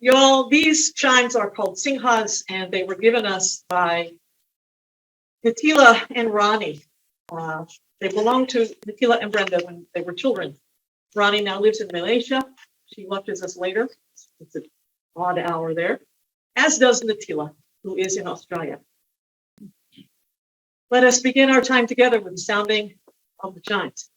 Y'all, these chimes are called singhas, and they were given us by Natila and Ronnie. They belonged to Natila and Brenda when they were children. Ronnie now lives in Malaysia. She watches us later. It's an odd hour there, as does Natila, who is in Australia. Let us begin our time together with the sounding of the chimes.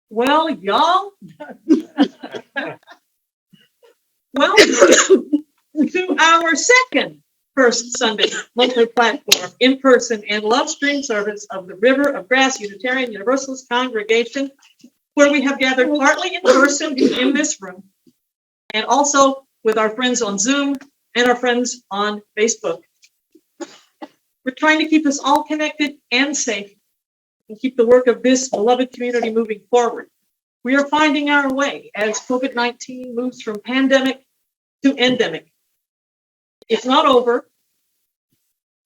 Well, y'all, welcome to our second First Sunday multi-platform, in-person and love stream service of the River of Grass Unitarian Universalist Congregation, where we have gathered partly in person in this room, and also with our friends on Zoom and our friends on Facebook. We're trying to keep us all connected and safe and keep the work of this beloved community moving forward. We are finding our way as COVID-19 moves from pandemic to endemic. It's not over,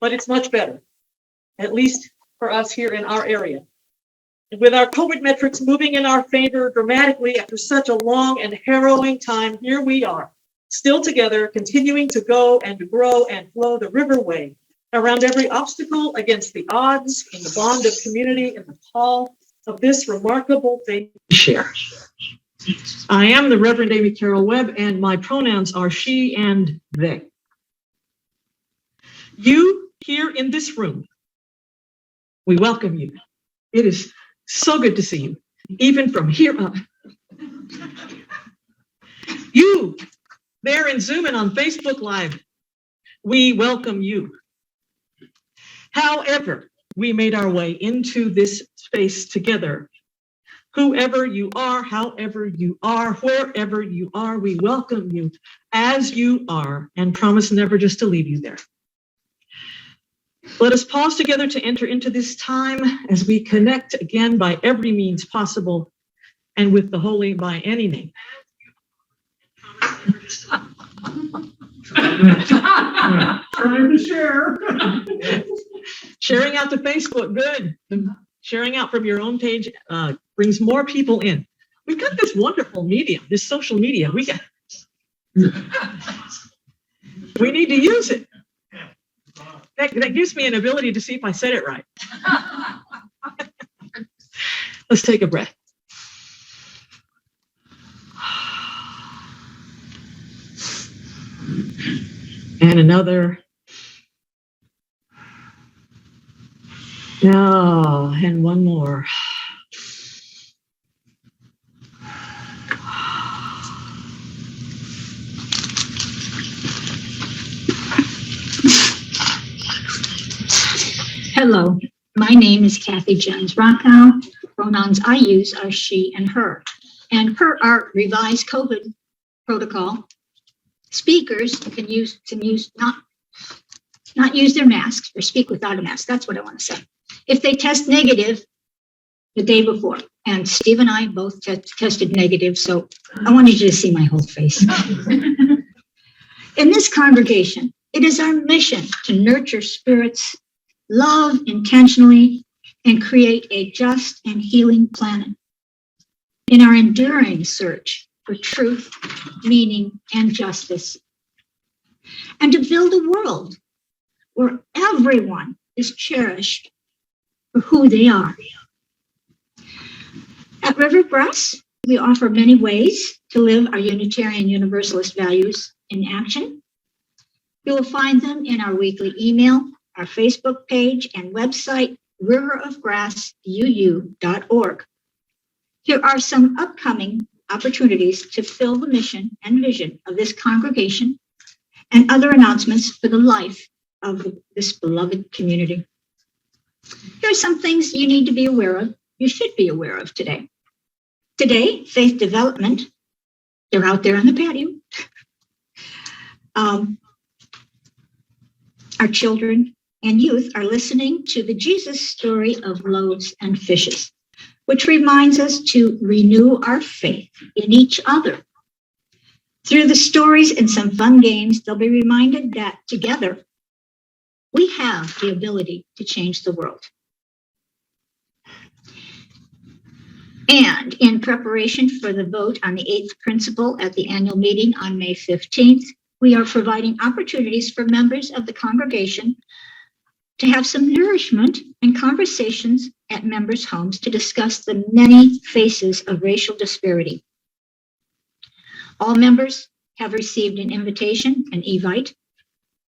but it's much better, at least for us here in our area. And with our COVID metrics moving in our favor dramatically after such a long and harrowing time, here we are, still together, continuing to go and to grow and flow the riverway around every obstacle, against the odds, in the bond of community, in the call of this remarkable thing to share. I am the Reverend Amy Carroll Webb, and my pronouns are she and they. You here in this room, we welcome you. It is so good to see you, even from here up. You there in Zoom and on Facebook Live, we welcome you. However we made our way into this space together, whoever you are, however you are, wherever you are, we welcome you as you are and promise never just to leave you there. Let us pause together to enter into this time as we connect again by every means possible and with the holy by any name. Trying to share. Sharing out to Facebook, good. Sharing out from your own page brings more people in. We've got this wonderful medium, this social media. We need to use it. That gives me an ability to see if I said it right. Let's take a breath. And another. Oh, and one more. Hello, my name is Kathy Jones Rockow. Pronouns I use are she and her. And per our revised COVID protocol, speakers can not use their masks or speak without a mask. That's what I want to say. If they test negative the day before, and Steve and I both tested negative, so I wanted you to see my whole face. In this congregation, it is our mission to nurture spirits, love intentionally, and create a just and healing planet. In our enduring search for truth, meaning, and justice. And to build a world where everyone is cherished for who they are. At River of Grass, we offer many ways to live our Unitarian Universalist values in action. You will find them in our weekly email, our Facebook page, and website, riverofgrassuu.org. Here are some upcoming opportunities to fill the mission and vision of this congregation and other announcements for the life of this beloved community. Here are some things you need to be aware of, you should be aware of today. Today, faith development, they're out there on the patio. Our children and youth are listening to the Jesus story of loaves and fishes, which reminds us to renew our faith in each other Through the stories and some fun games, they'll be reminded that together, we have the ability to change the world. And in preparation for the vote on the 8th principle at the annual meeting on May 15th, we are providing opportunities for members of the congregation to have some nourishment and conversations at members' homes to discuss the many faces of racial disparity. All members have received an invitation, an evite,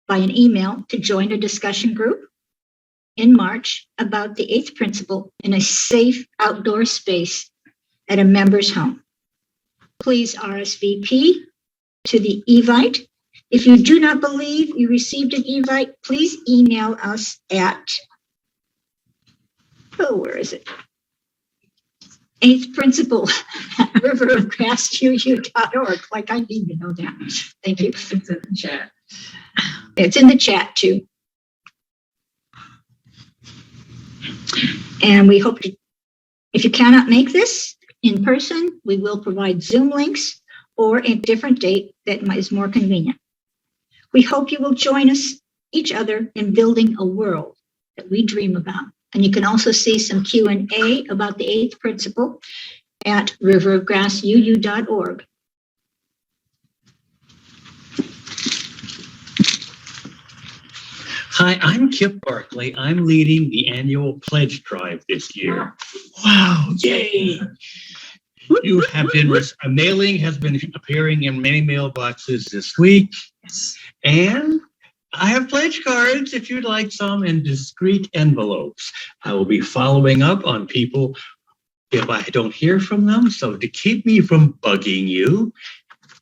by an email to join a discussion group in March about the 8th principle in a safe outdoor space at a member's home. Please RSVP to the evite. If you do not believe you received an evite, please email us at, where is it? 8th principle at riverofgrassuu.org. Like I need to know that. Thank you. It's in the chat. It's in the chat too. And we hope to, if you cannot make this in person, we will provide Zoom links or a different date that is more convenient. We hope you will join us, each other, in building a world that we dream about. And you can also see some Q&A about the 8th principle at riverofgrassuu.org. Hi, I'm Kip Barkley. I'm leading the annual pledge drive this year. Wow, yay! You have been, a mailing has been appearing in many mailboxes this week. And I have pledge cards if you'd like some in discreet envelopes. I will be following up on people if I don't hear from them. So to keep me from bugging you,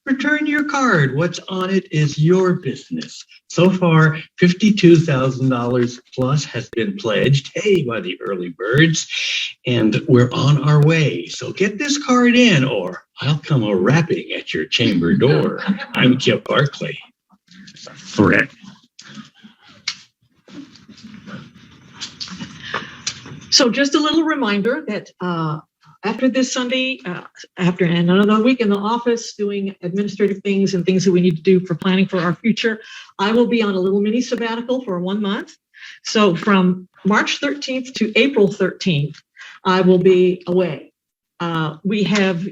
return your card. What's on it is your business. So far, $52,000 plus has been pledged, hey, by the early birds, and we're on our way. So get this card in, or I'll come a-rapping at your chamber door. I'm Kip Barkley. Correct. So just a little reminder that after this Sunday, after another week in the office doing administrative things and things that we need to do for planning for our future, I will be on a little mini sabbatical for 1 month. So from March 13th to April 13th, I will be away. We have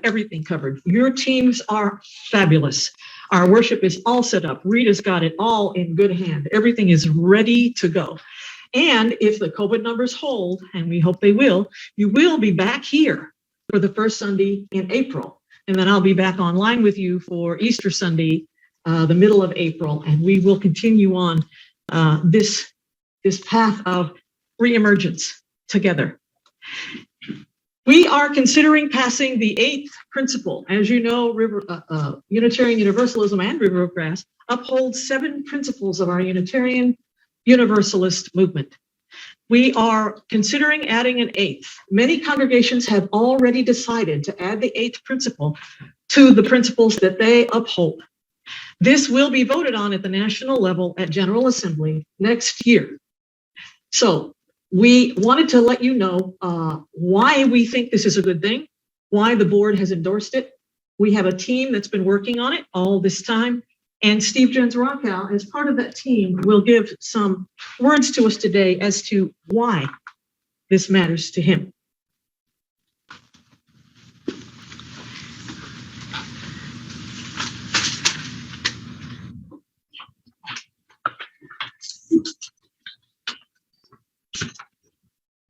everything covered. Your teams are fabulous. Our worship is all set up. Rita's got it all in good hand. Everything is ready to go. And if the COVID numbers hold, and we hope they will, you will be back here for the first Sunday in April. And then I'll be back online with you for Easter Sunday, the middle of April. And we will continue on this path of reemergence together. We are considering passing the 8th principle. As you know, Unitarian Universalism and River of Grass upholds 7 principles of our Unitarian Universalist movement. We are considering adding an 8th. Many congregations have already decided to add the 8th principle to the principles that they uphold. This will be voted on at the national level at General Assembly next year. So we wanted to let you know why we think this is a good thing, why the board has endorsed it. We have a team that's been working on it all this time. And Steve Jens-Rockow, as part of that team, will give some words to us today as to why this matters to him.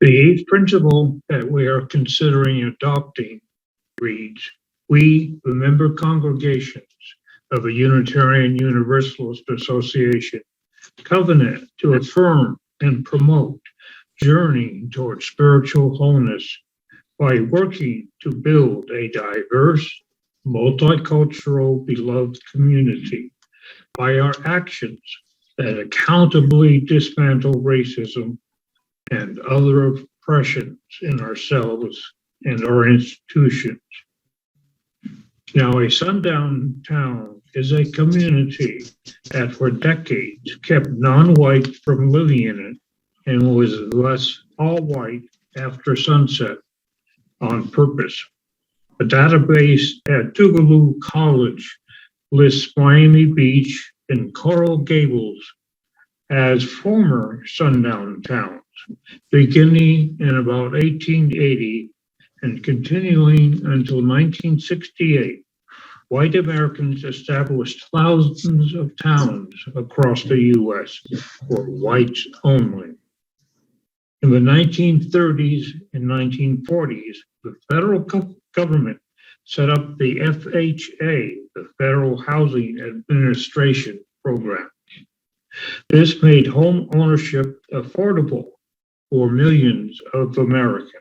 The 8th principle that we are considering adopting reads, we, the member congregations of a Unitarian Universalist Association, covenant to affirm and promote journeying toward spiritual wholeness by working to build a diverse, multicultural, beloved community by our actions that accountably dismantle racism and other oppressions in ourselves and our institutions. Now, a Sundown Town is a community that for decades kept non-white from living in it and was thus all white after sunset on purpose. A database at Tougaloo College lists Miami Beach and Coral Gables as former Sundown towns, beginning in about 1880 and continuing until 1968. White Americans established thousands of towns across the U.S. for whites only. In the 1930s and 1940s, the federal government set up the FHA, the Federal Housing Administration Program. This made home ownership affordable for millions of Americans.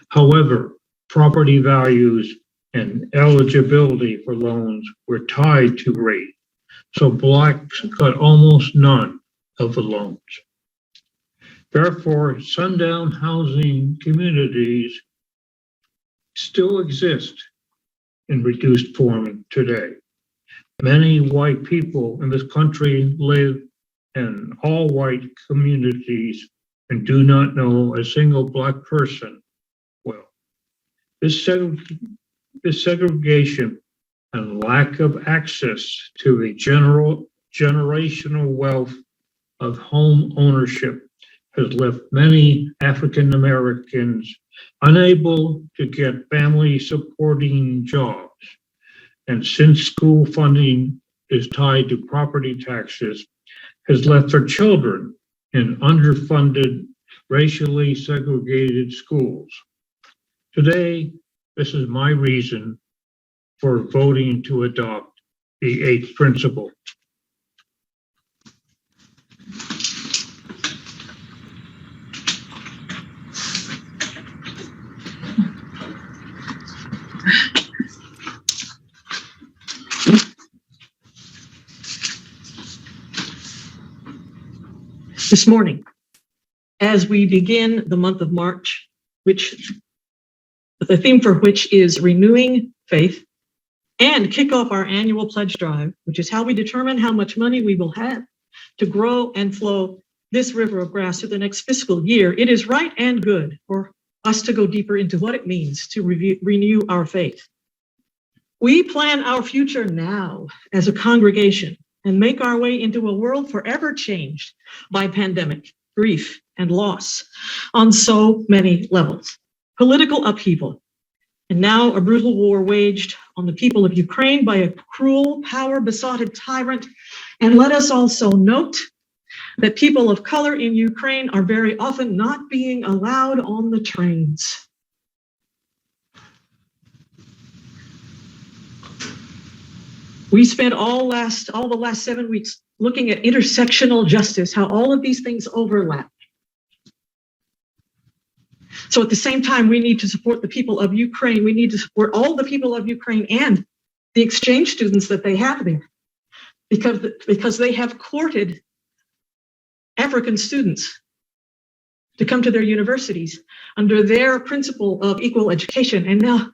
However, property values and eligibility for loans were tied to rate, so blacks got almost none of the loans. Therefore, sundown housing communities still exist in reduced form today. Many white people in this country live in all-white communities and do not know a single black person well. This segregation and lack of access to the generational wealth of home ownership has left many African Americans unable to get family supporting jobs. And since school funding is tied to property taxes, has left their children in underfunded, racially segregated schools. Today, this is my reason for voting to adopt the 8th principle. This morning, as we begin the month of March, which the theme for which is renewing faith, and kick off our annual pledge drive, which is how we determine how much money we will have to grow and flow this river of grass through the next fiscal year, it is right and good for us to go deeper into what it means to renew our faith. We plan our future now as a congregation and make our way into a world forever changed by pandemic, grief, and loss on so many levels. Political upheaval, and now a brutal war waged on the people of Ukraine by a cruel, power-besotted tyrant. And let us also note that people of color in Ukraine are very often not being allowed on the trains. We spent all the last 7 weeks looking at intersectional justice, how all of these things overlap. So at the same time, we need to support the people of Ukraine. We need to support all the people of Ukraine and the exchange students that they have there, because they have courted African students to come to their universities under their principle of equal education. And now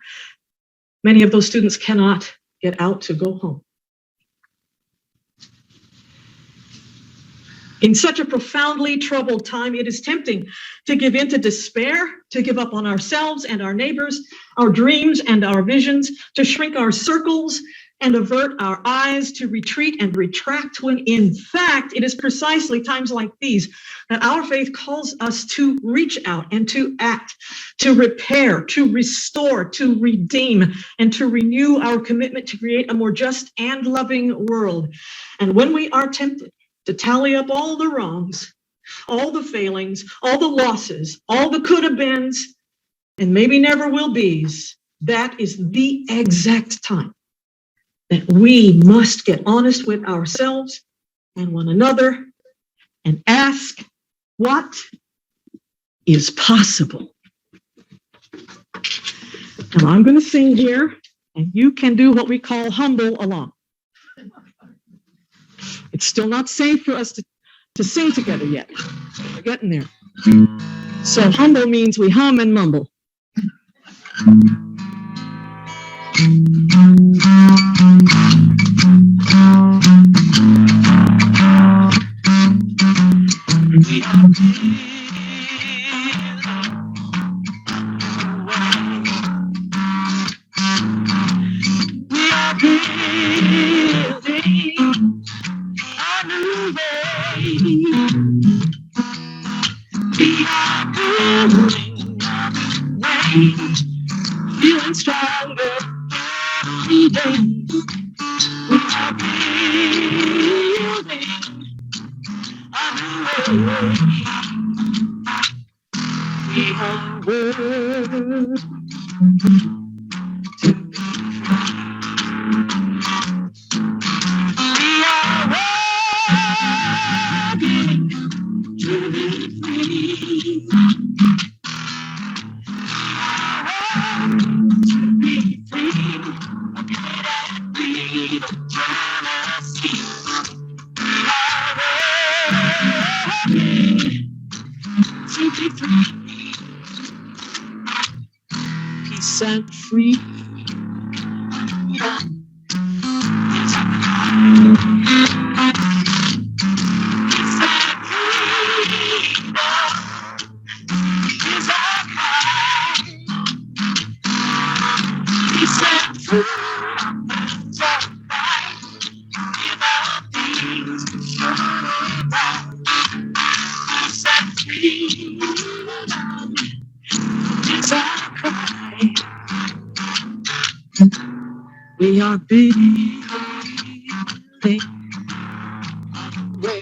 many of those students cannot get out to go home. In such a profoundly troubled time, it is tempting to give in to despair, to give up on ourselves and our neighbors, our dreams and our visions, to shrink our circles and avert our eyes, to retreat and retract, when in fact, it is precisely times like these that our faith calls us to reach out and to act, to repair, to restore, to redeem, and to renew our commitment to create a more just and loving world. And when we are tempted to tally up all the wrongs, all the failings, all the losses, all the could have beens, and maybe never will be's, that is the exact time that we must get honest with ourselves and one another and ask, what is possible? Now I'm going to sing here, and you can do what we call humble along. It's still not safe for us to sing together yet. We're getting there. So humble means we hum and mumble. Peace and free. We are building way.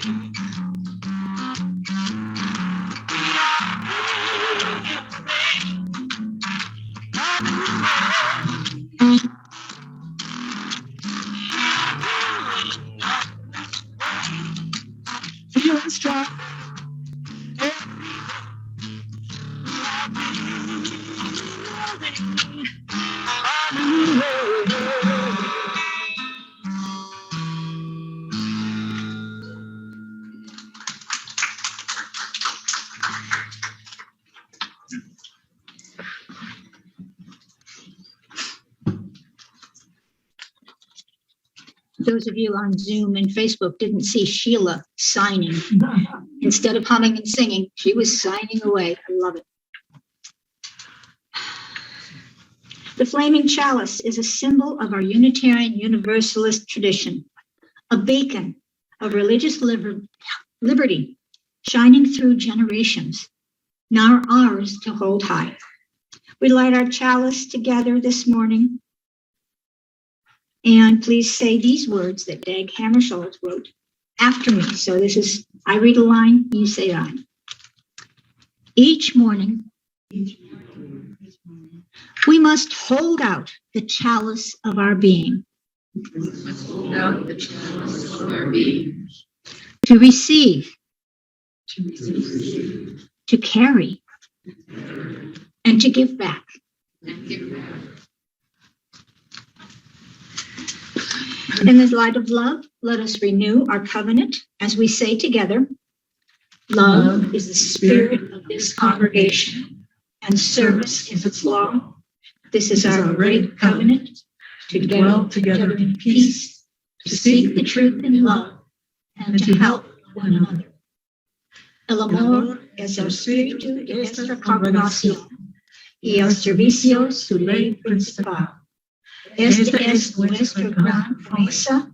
Feeling strong. Those of you on Zoom and Facebook didn't see Sheila signing. Instead of humming and singing, she was signing away. I love it. The Flaming Chalice is a symbol of our Unitarian Universalist tradition, a beacon of religious liberty shining through generations, now ours to hold high. We light our chalice together this morning. And please say these words that Dag Hammarskjöld wrote after me. So this is, I read a line, you say on. Each morning, we must hold out the chalice of our being. To receive, to carry, and to give back. In the light of love, let us renew our covenant as we say together, love is the spirit of this congregation, and service is its law. This is our great covenant, to dwell together in peace, to seek the truth in love, and to help one another. El amor es el espíritu de nuestra congregación y el servicio su ley principal. Esta es nuestra gran promesa,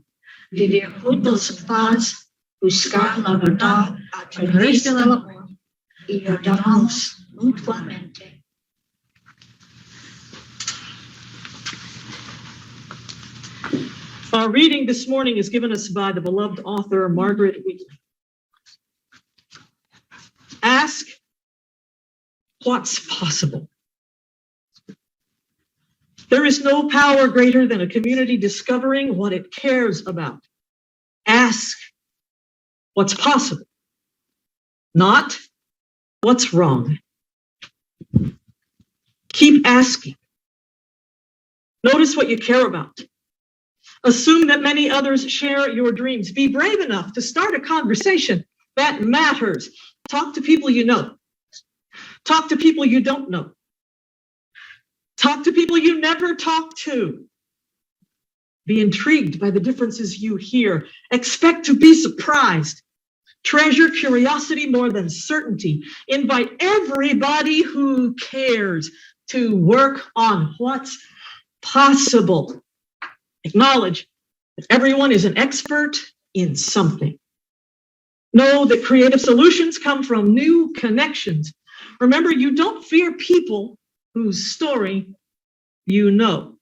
vivir juntos en paz, buscar la verdad a través del amor y ayudarnos mutuamente. Our reading this morning is given us by the beloved author Margaret Wheatley. Ask what's possible. There is no power greater than a community discovering what it cares about. Ask what's possible, not what's wrong. Keep asking. Notice what you care about. Assume that many others share your dreams. Be brave enough to start a conversation that matters. Talk to people you know. Talk to people you don't know. Talk to people you never talk to. Be intrigued by the differences you hear. Expect to be surprised. Treasure curiosity more than certainty. Invite everybody who cares to work on what's possible. Acknowledge that everyone is an expert in something. Know that creative solutions come from new connections. Remember, you don't fear people whose story you know.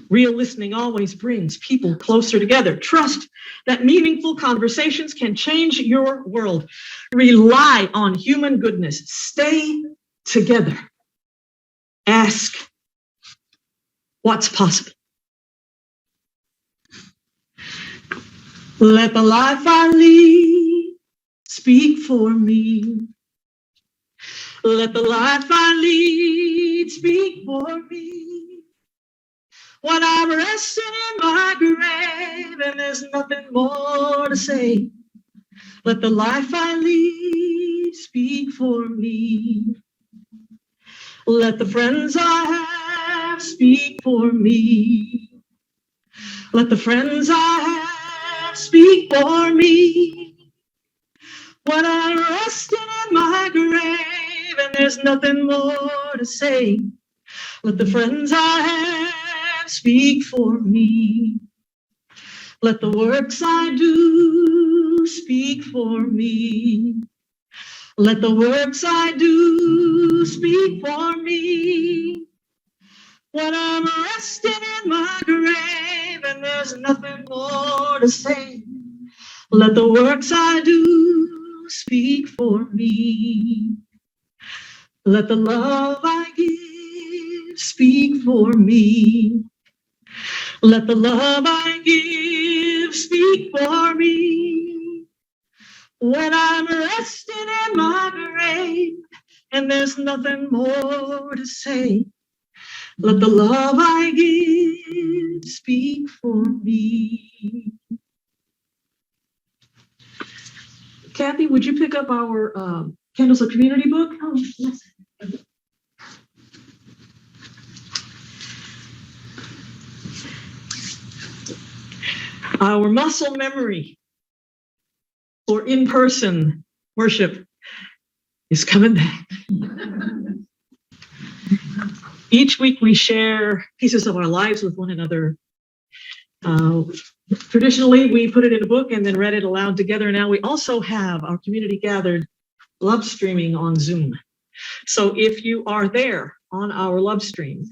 Real listening always brings people closer together. Trust that meaningful conversations can change your world. Rely on human goodness. Stay together. Ask what's possible. Let the life I lead speak for me. Let the life I lead speak for me. When I'm resting in my grave and there's nothing more to say, let the life I lead speak for me. Let the friends I have speak for me. Let the friends I have speak for me. When I'm resting in my grave and there's nothing more to say, let the friends I have speak for me. Let the works I do speak for me. Let the works I do speak for me. When I'm resting in my grave and there's nothing more to say, let the works I do speak for me. Let the love I give speak for me. Let the love I give speak for me. When I'm resting in my grave and there's nothing more to say, let the love I give speak for me. Kathy, would you pick up our Candles of Community book? Oh, yes. Our muscle memory for in-person worship is coming back. Each week we share pieces of our lives with one another. Traditionally, we put it in a book and then read it aloud together. Now we also have our community gathered love streaming on Zoom. So if you are there on our love stream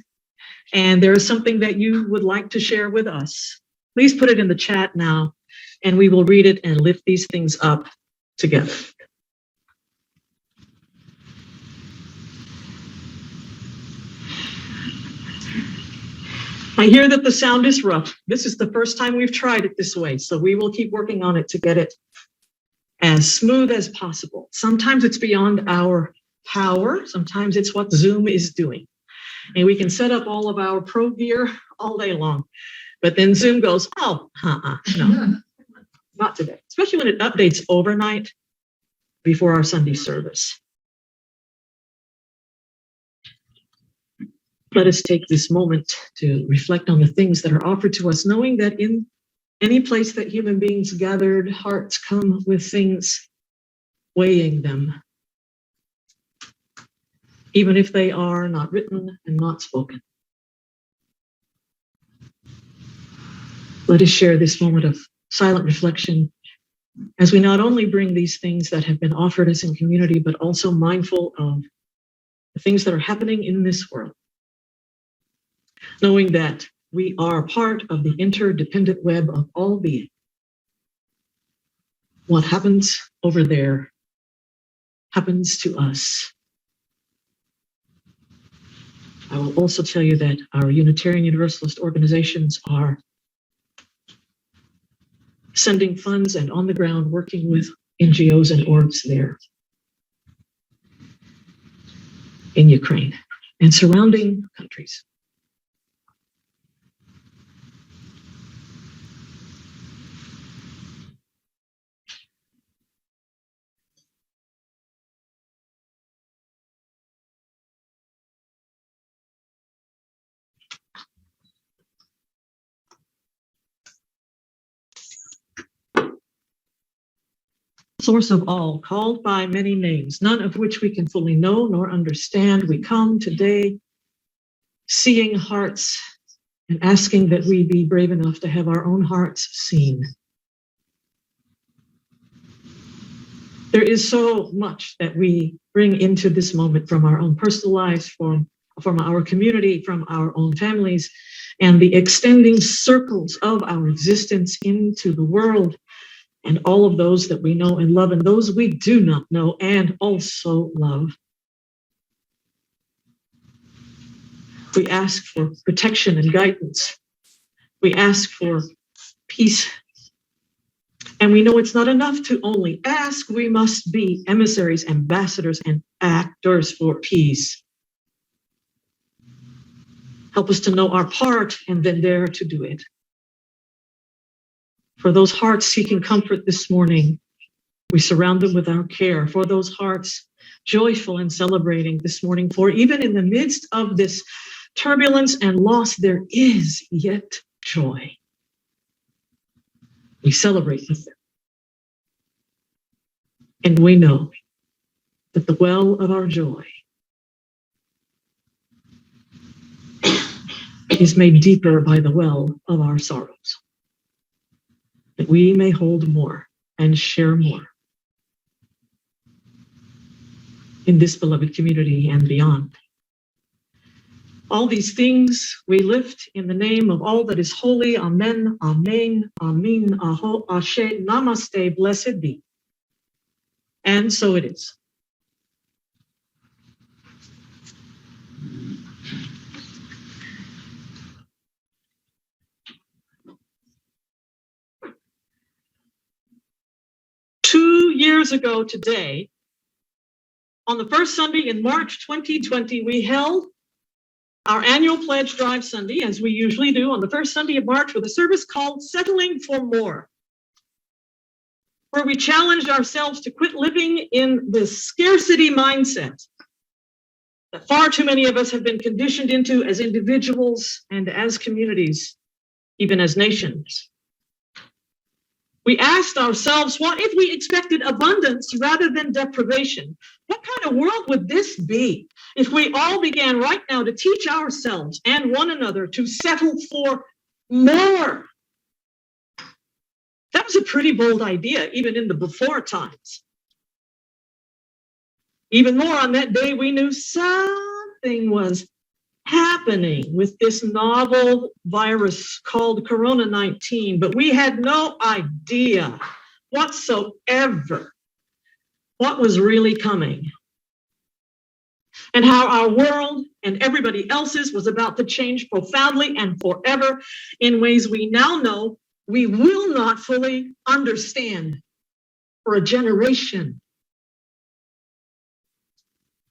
and there is something that you would like to share with us, please put it in the chat now and we will read it and lift these things up together. I hear that the sound is rough. This is the first time we've tried it this way, so we will keep working on it to get it as smooth as possible. Sometimes it's beyond our power. Sometimes it's what Zoom is doing. And we can set up all of our pro gear all day long. But then Zoom goes, oh, no, not today. Especially when it updates overnight before our Sunday service. Let us take this moment to reflect on the things that are offered to us, knowing that in any place that human beings gathered, hearts come with things weighing them, even if they are not written and not spoken. Let us share this moment of silent reflection as we not only bring these things that have been offered us in community, but also mindful of the things that are happening in this world. Knowing that we are part of the interdependent web of all being. What happens over there happens to us. I will also tell you that our Unitarian Universalist organizations are sending funds and on the ground working with NGOs and orgs there in Ukraine and surrounding countries. Source of all, called by many names, none of which we can fully know nor understand. We come today seeing hearts and asking that we be brave enough to have our own hearts seen. There is so much that we bring into this moment from our own personal lives, from from our community, from our own families, and the extending circles of our existence into the world, and all of those that we know and love, and those we do not know and also love. We ask for protection and guidance. We ask for peace. And we know it's not enough to only ask. We must be emissaries, ambassadors, and actors for peace. Help us to know our part and then dare to do it. For those hearts seeking comfort this morning, we surround them with our care. For those hearts joyful and celebrating this morning, for even in the midst of this turbulence and loss, there is yet joy. We celebrate with them. And we know that the well of our joy is made deeper by the well of our sorrows, that we may hold more and share more in this beloved community and beyond. All these things we lift in the name of all that is holy. Amen, amen, amin, aho, ashe, namaste, blessed be. And so it is. Two years ago today, on the first Sunday in March 2020, we held our annual Pledge Drive Sunday, as we usually do on the first Sunday of March, with a service called Settling for More, where we challenged ourselves to quit living in this scarcity mindset that far too many of us have been conditioned into as individuals and as communities, even as nations. We asked ourselves, what if we expected abundance rather than deprivation? What kind of world would this be if we all began right now to teach ourselves and one another to settle for more? That was a pretty bold idea, even in the before times. Even more, on that day, we knew something was happening with this novel virus called Corona-19, but we had no idea whatsoever what was really coming and how our world and everybody else's was about to change profoundly and forever in ways we now know we will not fully understand for a generation.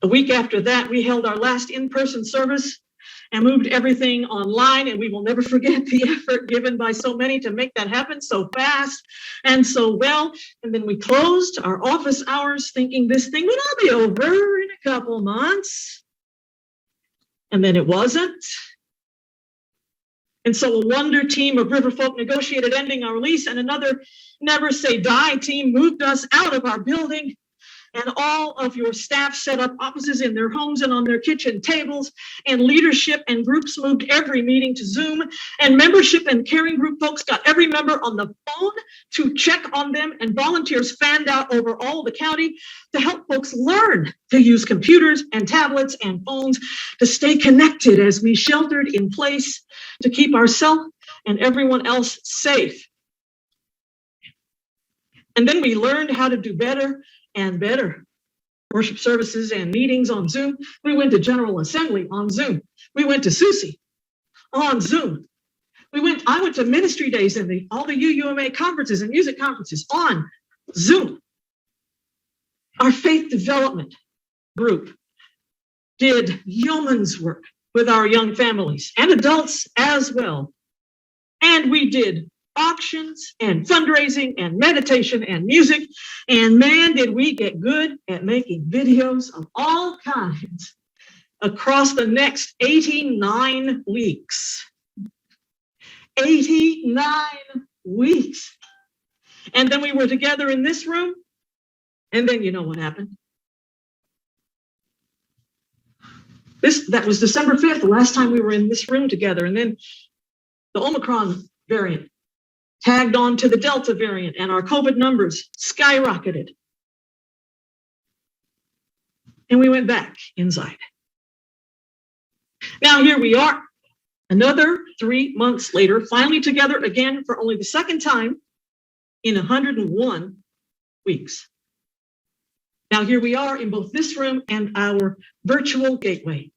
A week after that, we held our last in-person service and moved everything online, and we will never forget the effort given by so many to make that happen so fast and so well. And then we closed our office hours thinking this thing would all be over in a couple months. And then it wasn't. And so a wonder team of river folk negotiated ending our lease, and another never say die team moved us out of our building. And all of your staff set up offices in their homes and on their kitchen tables, and leadership and groups moved every meeting to Zoom, and membership and caring group folks got every member on the phone to check on them, and volunteers fanned out over all the county to help folks learn to use computers and tablets and phones to stay connected as we sheltered in place to keep ourselves and everyone else safe. And then we learned how to do better and better. Worship services and meetings on Zoom. We went to General Assembly on Zoom. We went to Susie on Zoom. I went to ministry days and all the UUMA conferences and music conferences on Zoom. Our faith development group did yeoman's work with our young families and adults as well. And we did auctions and fundraising and meditation and music. And man, did we get good at making videos of all kinds across the next 89 weeks. 89 weeks. And then we were together in this room. And then you know what happened. That was December 5th, the last time we were in this room together. And then the Omicron variant tagged on to the Delta variant, and our COVID numbers skyrocketed. And we went back inside. Now here we are, another 3 months later, finally together again for only the second time in 101 weeks. Now here we are in both this room and our virtual gateway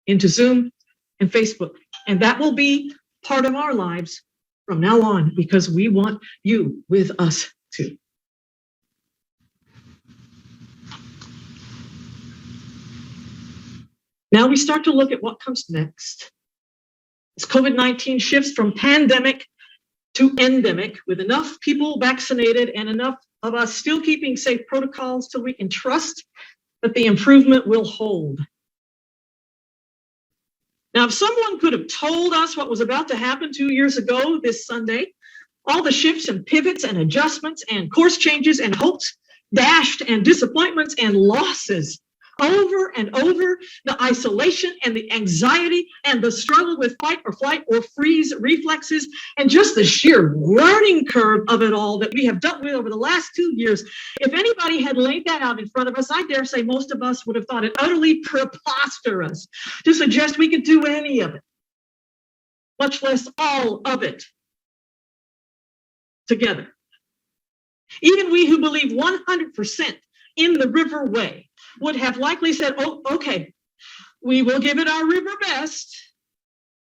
into Zoom and Facebook. And that will be part of our lives from now on because we want you with us too. Now we start to look at what comes next. As COVID-19 shifts from pandemic to endemic, with enough people vaccinated and enough of us still keeping safe protocols till we can trust that the improvement will hold. Now, if someone could have told us what was about to happen 2 years ago this Sunday, all the shifts and pivots and adjustments and course changes and hopes dashed and disappointments and losses over and over, the isolation and the anxiety and the struggle with fight or flight or freeze reflexes, and just the sheer learning curve of it all that we have dealt with over the last 2 years. If anybody had laid that out in front of us, I dare say most of us would have thought it utterly preposterous to suggest we could do any of it, much less all of it together. Even we who believe 100% in the River Way would have likely said, oh, okay, we will give it our river best,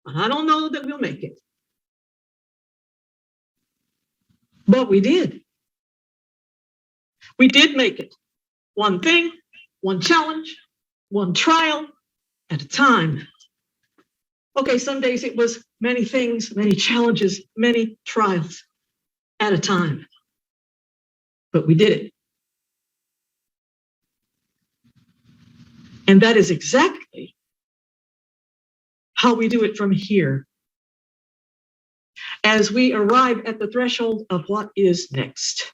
but I don't know that we'll make it. But we did. We did make it. One thing, one challenge, one trial at a time. Okay, some days it was many things, many challenges, many trials at a time. But we did it. And that is exactly how we do it from here as we arrive at the threshold of what is next.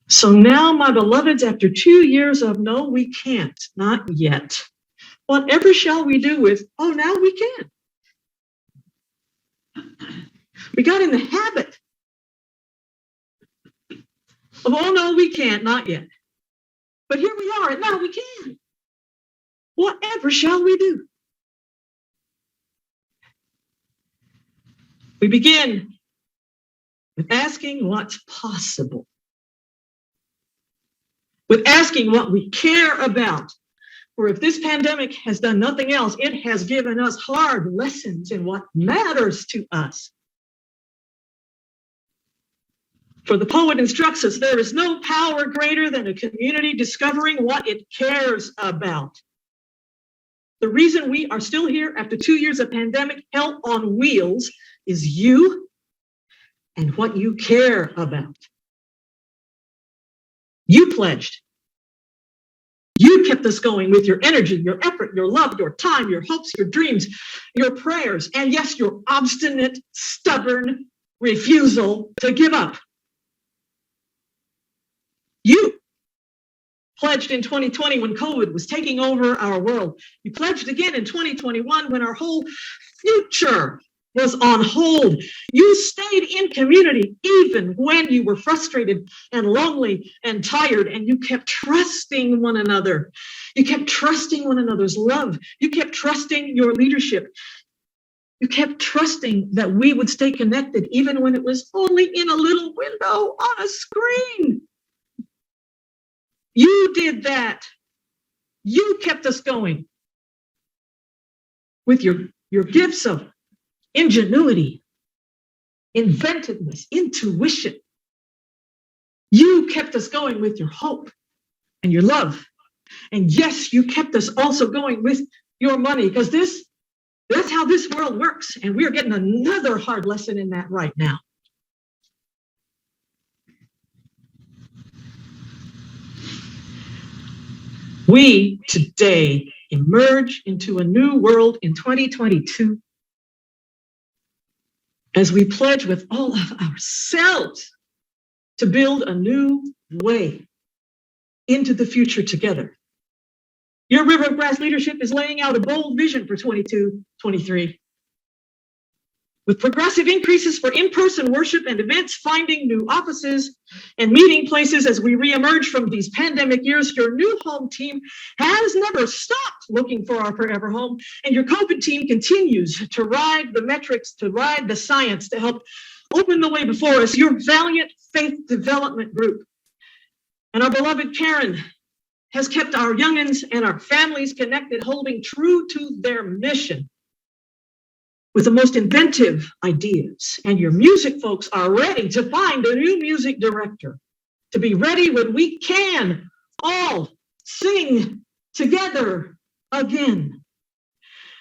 So now, my beloveds, after 2 years of no, we can't, not yet, whatever shall we do with, oh, now we can. We got in the habit of, oh, no, we can't, not yet. But here we are, and now we can. Whatever shall we do? We begin with asking what's possible, with asking what we care about. For if this pandemic has done nothing else, it has given us hard lessons in what matters to us. For the poet instructs us, there is no power greater than a community discovering what it cares about. The reason we are still here after 2 years of pandemic hell on wheels is you and what you care about. You pledged. You kept us going with your energy, your effort, your love, your time, your hopes, your dreams, your prayers, and yes, your obstinate, stubborn refusal to give up. You pledged in 2020 when COVID was taking over our world. You pledged again in 2021 when our whole future was on hold. You stayed in community even when you were frustrated and lonely and tired, and you kept trusting one another. You kept trusting one another's love. You kept trusting your leadership. You kept trusting that we would stay connected even when it was only in a little window on a screen. You did that. You kept us going with your gifts of ingenuity, inventiveness, intuition. You kept us going with your hope and your love. And yes, you kept us also going with your money, because that's how this world works. And we're getting another hard lesson in that right now. We today emerge into a new world in 2022 as we pledge with all of ourselves to build a new way into the future together. Your River of Grass leadership is laying out a bold vision for 22-23. with progressive increases for in-person worship and events, finding new offices and meeting places as we reemerge from these pandemic years. Your new home team has never stopped looking for our forever home, and your COVID team continues to ride the metrics, to ride the science, to help open the way before us. Your valiant faith development group and our beloved Karen has kept our youngins and our families connected, holding true to their mission with the most inventive ideas. And your music folks are ready to find a new music director, to be ready when we can all sing together again.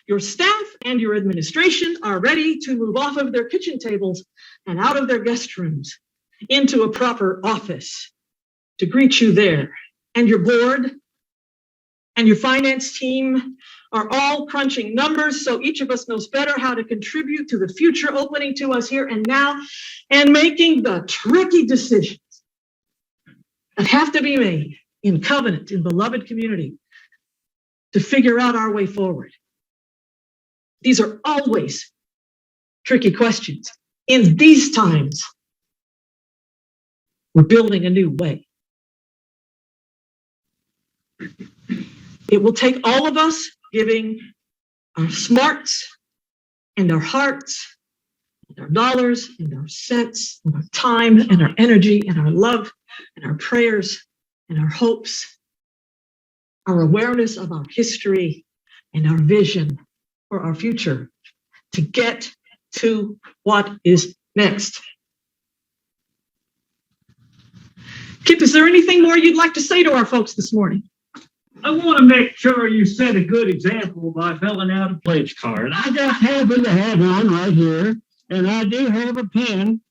Your staff and your administration are ready to move off of their kitchen tables and out of their guest rooms into a proper office to greet you there. And your board and your finance team are all crunching numbers, so each of us knows better how to contribute to the future opening to us here and now, and making the tricky decisions that have to be made in covenant, in beloved community, to figure out our way forward. These are always tricky questions. In these times, we're building a new way. It will take all of us giving our smarts and our hearts and our dollars and our cents and our time and our energy and our love and our prayers and our hopes, our awareness of our history and our vision for our future to get to what is next. Kip, is there anything more you'd like to say to our folks this morning? I want to make sure you set a good example by filling out a pledge card. I just happen to have one right here, and I do have a pen.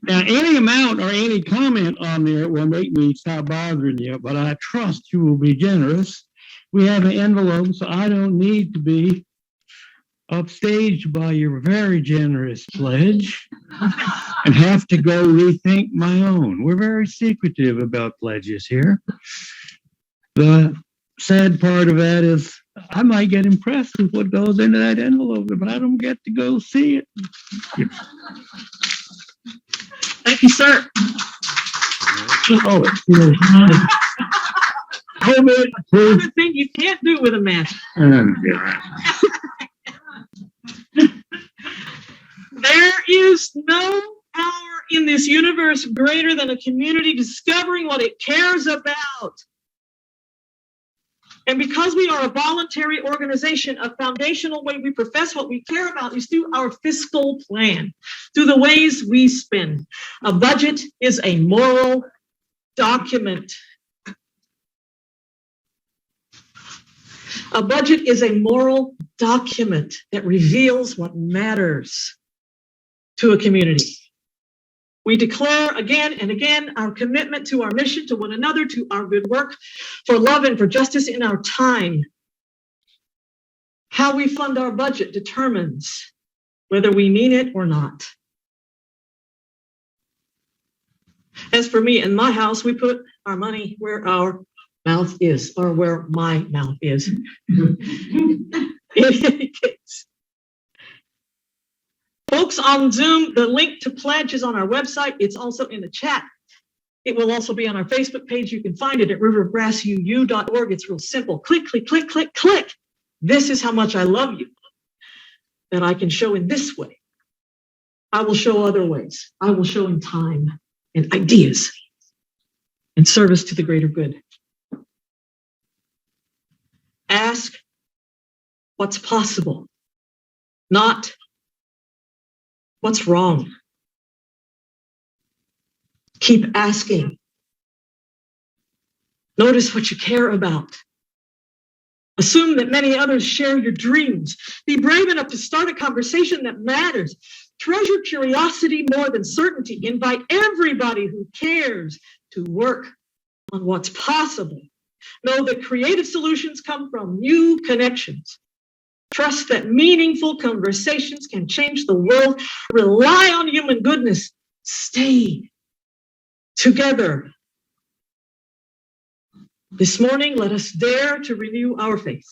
Now, any amount or any comment on there will make me stop bothering you, but I trust you will be generous. We have an envelope, so I don't need to be upstaged by your very generous pledge and have to go rethink my own. We're very secretive about pledges here. The sad part of that is I might get impressed with what goes into that envelope, but I don't get to go see it. Thank you, sir. Oh, Another thing you can't do with a mask. There is no power in this universe greater than a community discovering what it cares about. And because we are a voluntary organization, a foundational way we profess what we care about is through our fiscal plan, through the ways we spend. A budget is a moral document. A budget is a moral document that reveals what matters to a community. We declare again and again our commitment to our mission, to one another, to our good work, for love and for justice in our time. How we fund our budget determines whether we mean it or not. As for me and my house, we put our money where our mouth is, or where my mouth is. In any case. Folks on Zoom, the link to pledge is on our website. It's also in the chat. It will also be on our Facebook page. You can find it at riverofgrassuu.org. It's real simple. Click, click, click, click, click. This is how much I love you that I can show in this way. I will show other ways. I will show in time and ideas and service to the greater good. Ask what's possible, not what's wrong. Keep asking. Notice what you care about. Assume that many others share your dreams. Be brave enough to start a conversation that matters. Treasure curiosity more than certainty. Invite everybody who cares to work on what's possible. Know that creative solutions come from new connections. Trust that meaningful conversations can change the world. Rely on human goodness. Stay together. This morning, let us dare to renew our faith.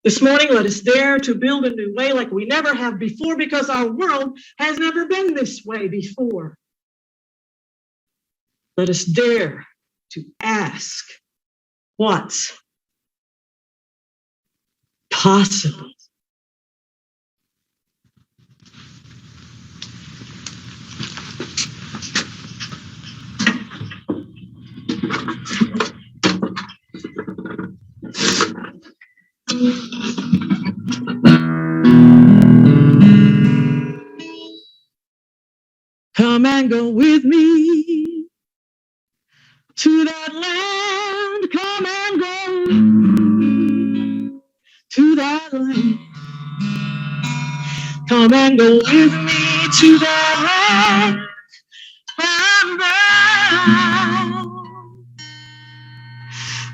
This morning, let us dare to build a new way like we never have before, because our world has never been this way before. Let us dare to ask what's possible. Come and go with me to that land. Come and go to that land. Come and go with me to that land.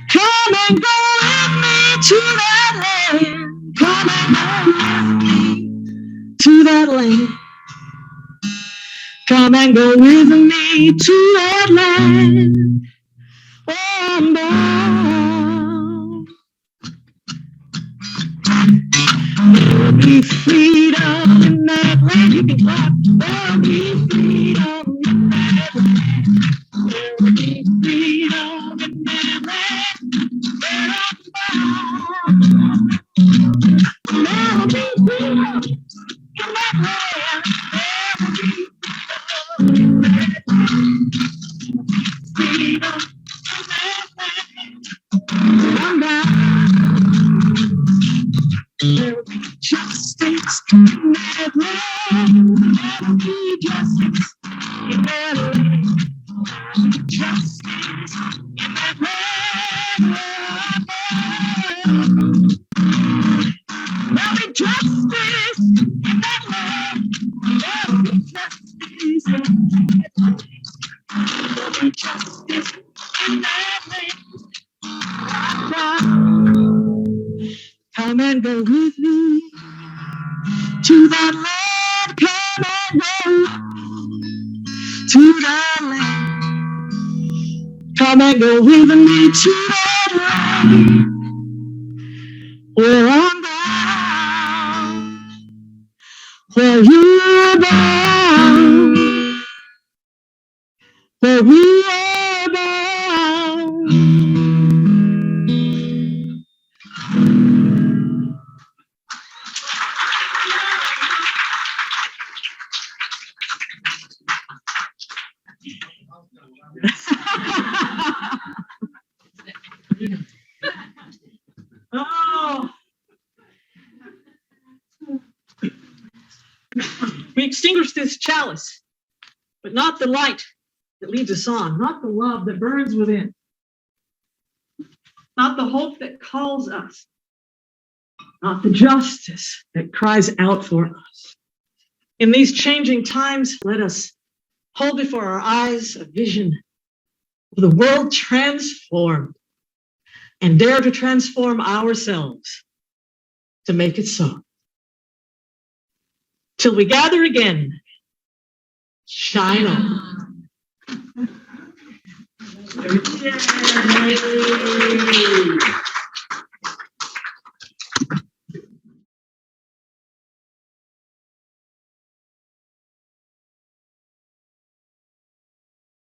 Come and go with me to that land. Come and go with me to that land. Come and go with me to that land. Oh, no. There'll be freedom in that land. You can clap. There'll be freedom in that land. There'll be freedom in that land. There'll be freedom in that land. Freedom in that land. There will be justice in that land. There will be justice in that land. Justice in that land. There'll be justice in that land. There'll be justice in that land. There'll be justice in that land. Come and go with me to that land. Come and go to that land. Come and go with me to that land. Where I'm bound, where you're bound, where we are bound. Oh. We extinguish this chalice, but not the light that leads us on, not the love that burns within, not the hope that calls us, not the justice that cries out for us. In these changing times, let us hold before our eyes a vision of the world transformed, and dare to transform ourselves to make it so. Till we gather again, shine on.